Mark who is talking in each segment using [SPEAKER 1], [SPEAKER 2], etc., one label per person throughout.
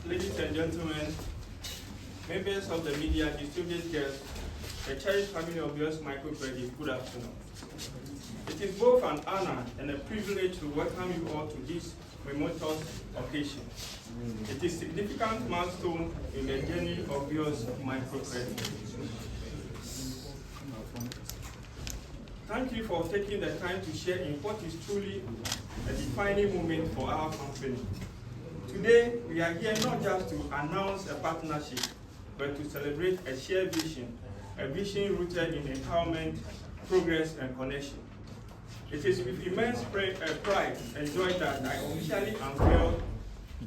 [SPEAKER 1] Ladies and gentlemen, members of the media, distinguished guests, the cherished family of yours, microcredit, good afternoon. It is both an honor and a privilege to welcome you all to this momentous occasion. It is a significant milestone in the journey of yours, microcredit. Thank you for taking the time to share in what is truly a defining moment for our company. Today, we are here not just to announce a partnership, but to celebrate a shared vision, a vision rooted in empowerment, progress, and connection. It is with immense pride and joy that I officially unveil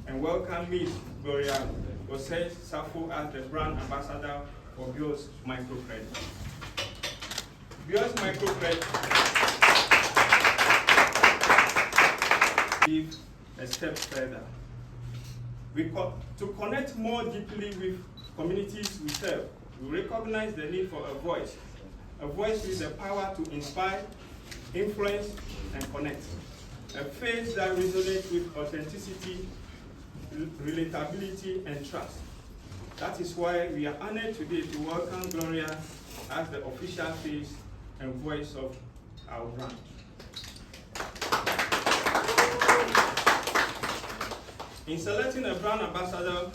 [SPEAKER 1] and welcome Ms. Gloria Sarfo as the brand ambassador for GHBRAIN Microcredit. GHBRAIN Microcredit give a step further. To connect more deeply with communities we serve, we recognize the need for a voice with the power to inspire, influence, and connect. A face that resonates with authenticity, relatability, and trust. That is why we are honored today to welcome Gloria as the official face and voice of our brand. In selecting a brand ambassador,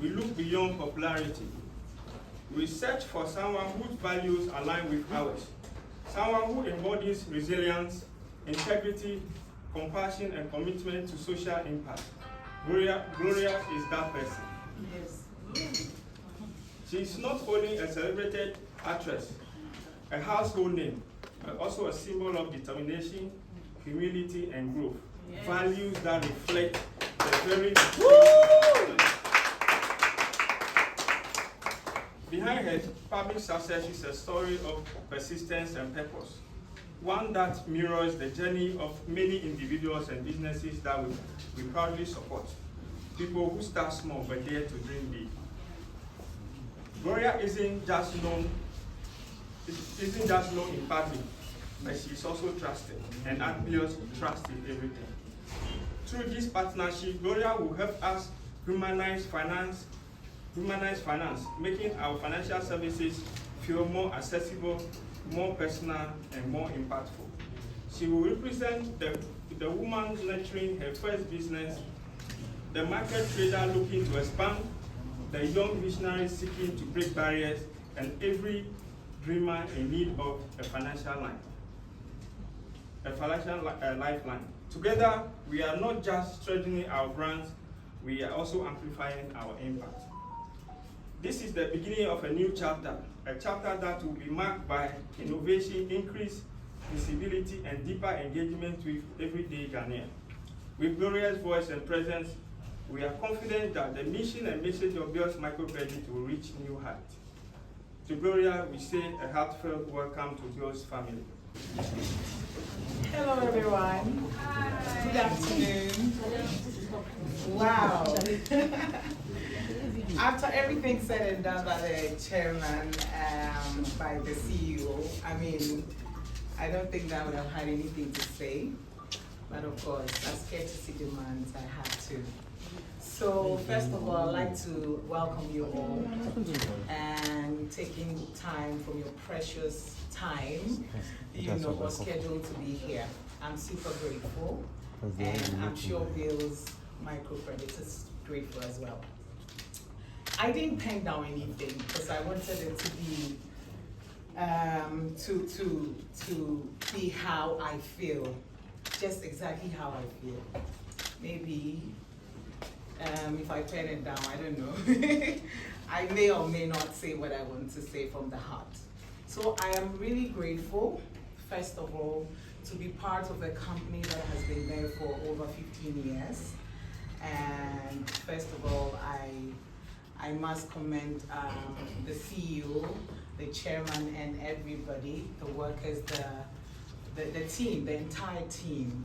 [SPEAKER 1] we look beyond popularity. We search for someone whose values align with ours, someone who embodies resilience, integrity, compassion, and commitment to social impact. Gloria is that person. Yes. She is not only a celebrated actress, a household name, but also a symbol of determination, humility, and growth. Yes. Values that reflect the very behind her public success is a story of persistence and purpose, one that mirrors the journey of many individuals and businesses that we proudly support, people who start small but dare to dream big. Gloria isn't just known in public, but she's also trusted, and Admios trust in everything. Through this partnership, Gloria will help us humanize finance, making our financial services feel more accessible, more personal, and more impactful. She will represent the woman nurturing her first business, the market trader looking to expand, the young visionary seeking to break barriers, and every dreamer in need of a financial lifeline. Together, we are not just strengthening our brands, we are also amplifying our impact. This is the beginning of a new chapter, a chapter that will be marked by innovation, increased visibility, and deeper engagement with everyday Ghanaian. With Gloria's voice and presence, we are confident that the mission and message of GHBRAIN Microcredit will reach new heights. To Gloria, we say a heartfelt welcome to GHBRAIN's family.
[SPEAKER 2] Hello, everyone. Hi. Good afternoon. Wow. After everything said and done by the chairman, by the CEO, I mean, I don't think that I would have had anything to say. but of course, as courtesy demands, I have to. So first of all, I'd like to welcome you all and taking time from your precious time, or schedule to be here. I'm super grateful, and I'm sure Bill's microcredit is grateful as well. I didn't pen down anything because I wanted it to be to be how I feel, just exactly how I feel. Maybe if I pen it down, I don't know. I may or may not say what I want to say from the heart. So I am really grateful, first of all, to be part of a company that has been there for over 15 years. And first of all, I must commend the CEO, the chairman, and everybody, the workers, the team, the entire team,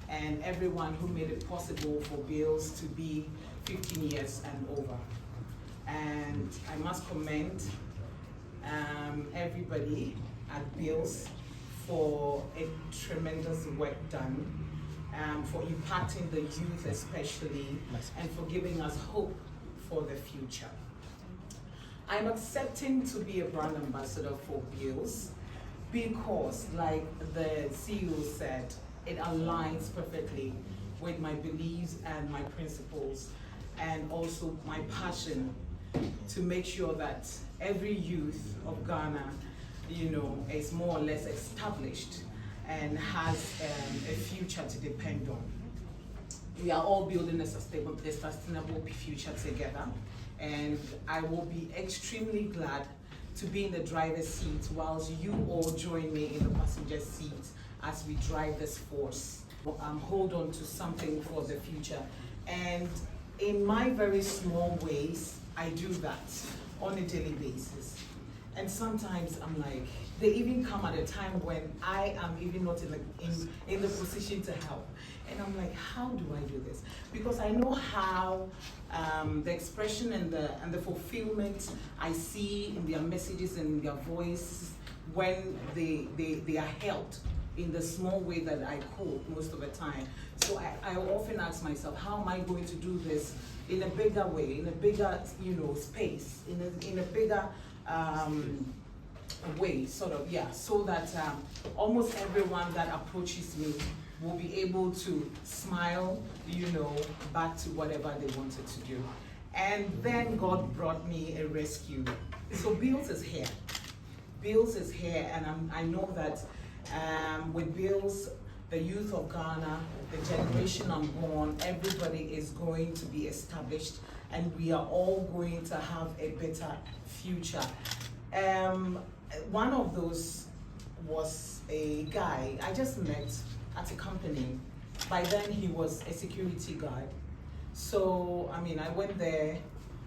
[SPEAKER 2] and everyone who made it possible for Bills to be 15 years and over. And I must commend everybody at Bills for a tremendous work done, for impacting the youth especially, and for giving us hope for the future. I'm accepting to be a brand ambassador for Bills because, like the CEO said, it aligns perfectly with my beliefs and my principles, and also my passion to make sure that every youth of Ghana, is more or less established and has a future to depend on. We are all building a sustainable future together, and I will be extremely glad to be in the driver's seat whilst you all join me in the passenger seat as we drive this force. Hold on to something for the future, and in my very small ways, I do that on a daily basis. And sometimes I'm like, they even come at a time when I am even not in the position to help. And I'm like, how do I do this? Because I know how the expression and the fulfillment I see in their messages and in their voices when they are helped in the small way that I could most of the time. So I often ask myself, how am I going to do this in a bigger way, in a bigger space, in a bigger way, sort of, yeah, so that almost everyone that approaches me will be able to smile, back to whatever they wanted to do. And then God brought me a rescue. So Bills is here. Bills is here, and I know that with Bills, the youth of Ghana, the generation unborn, everybody is going to be established, and we are all going to have a better future. One of those was a guy I just met at a company. By then he was a security guard. So, I went there,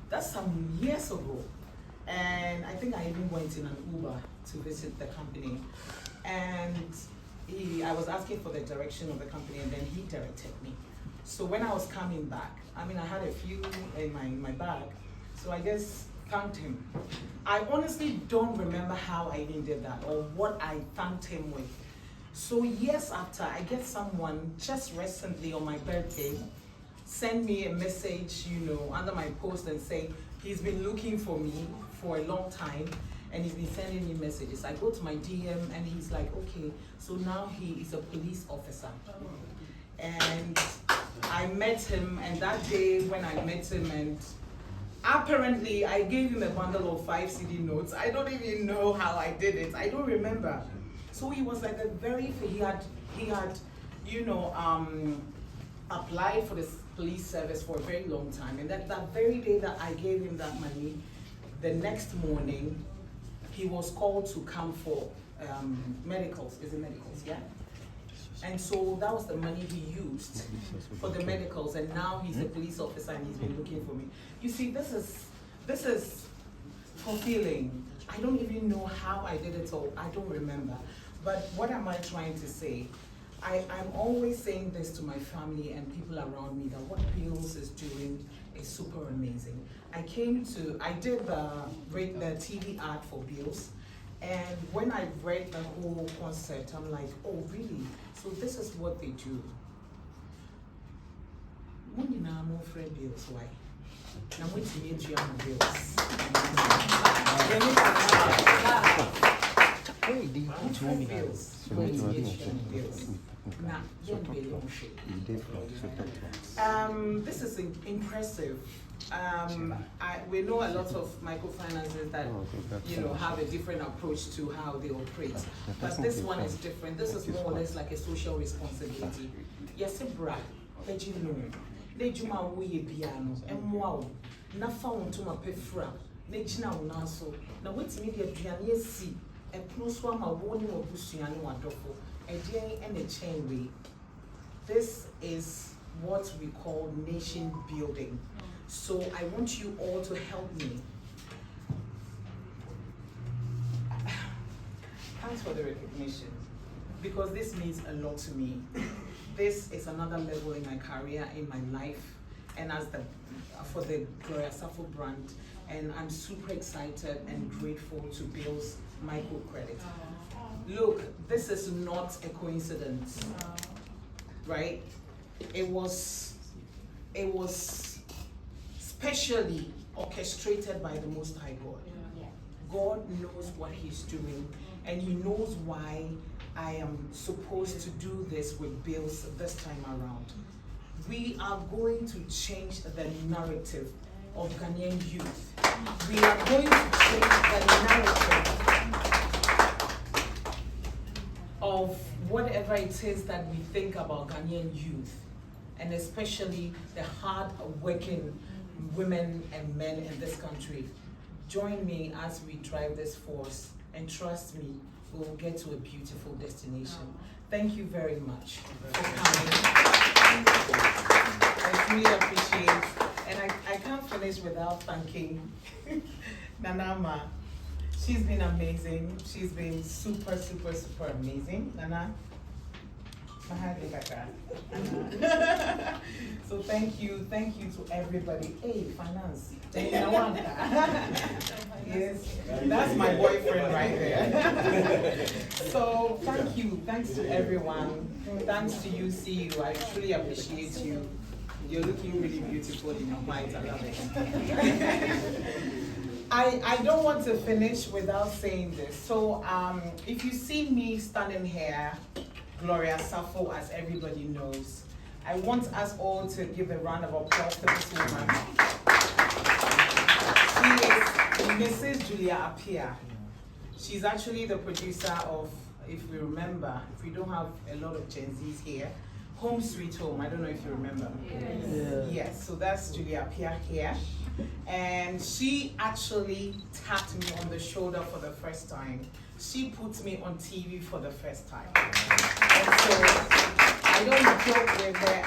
[SPEAKER 2] that's some years ago. And I think I even went in an Uber to visit the company. And I was asking for the direction of the company, and then he directed me. So when I was coming back, I had a few in my bag, so I just thanked him. I honestly don't remember how I even did that or what I thanked him with. So years after, I get someone just recently on my birthday send me a message, under my post and say he's been looking for me for a long time, and he's been sending me messages. I go to my DM and he's like, okay, so now he is a police officer. And I met him, and that day when I met him, and apparently I gave him a bundle of 5 CD notes. I don't even know how I did it. I don't remember. So he was like he had applied for the police service for a very long time. And that very day that I gave him that money, the next morning, he was called to come for medicals. Is it medicals? Yeah. And so that was the money he used for the medicals, and now he's a police officer and he's been looking for me. You see, this is fulfilling. I don't even know how I did it all. I don't remember. But what am I trying to say? I'm always saying this to my family and people around me, that what Bills is doing is super amazing. I did the TV ad for Bills, and when I read the whole concept, I'm like, oh really? So this is what they do. Mundi na mo friend bills why? Na mo ti me dua mo bills.
[SPEAKER 3] Hey, do you want to
[SPEAKER 2] Bills. Now, this is impressive. We know a lot of microfinances that have a different approach to how they operate, but this one is different. This is more or less like a social responsibility. Yes, bra, let you know. Let you know we piano and wow. Na found to my pefra. Let you know now so. Now what's media piano see a plus one my warning or busiano wonderful. A day and a chain way. This is what we call nation building. So I want you all to help me. Thanks for the recognition, because this means a lot to me. This is another level in my career, in my life, and for the Gloria Sarfo brand. And I'm super excited and grateful to Bill's microcredit. Look, this is not a coincidence, right? It was specially orchestrated by the Most High God. God knows what He's doing, and He knows why I am supposed to do this with Bills this time around. We are going to change the narrative of Ghanaian youth. We are going to change the narrative of whatever it is that we think about Ghanaian youth, and especially the hard-working women and men in this country. Join me as we drive this force, and trust me, we will get to a beautiful destination. Thank you very much for coming. I really appreciate, and I can't finish without thanking Nanama. She's been amazing. She's been super, super, super amazing. Nana. So thank you to everybody. Hey, finance. Yes, that's my boyfriend right there. So thanks to everyone. Thanks to you, CEO. I truly appreciate you. You're looking really beautiful in your white. I love it. I don't want to finish without saying this. So if you see me standing here, Gloria Sarfo, as everybody knows, I want us all to give a round of applause to this woman. She is Mrs. Julia Appiah. She's actually the producer of, if we remember, if we don't have a lot of Gen Zs here, Home Sweet Home. I don't know if you remember. Yes, so that's Julia Appiah here. And she actually tapped me on the shoulder for the first time. She put me on TV for the first time. And so I don't joke with her.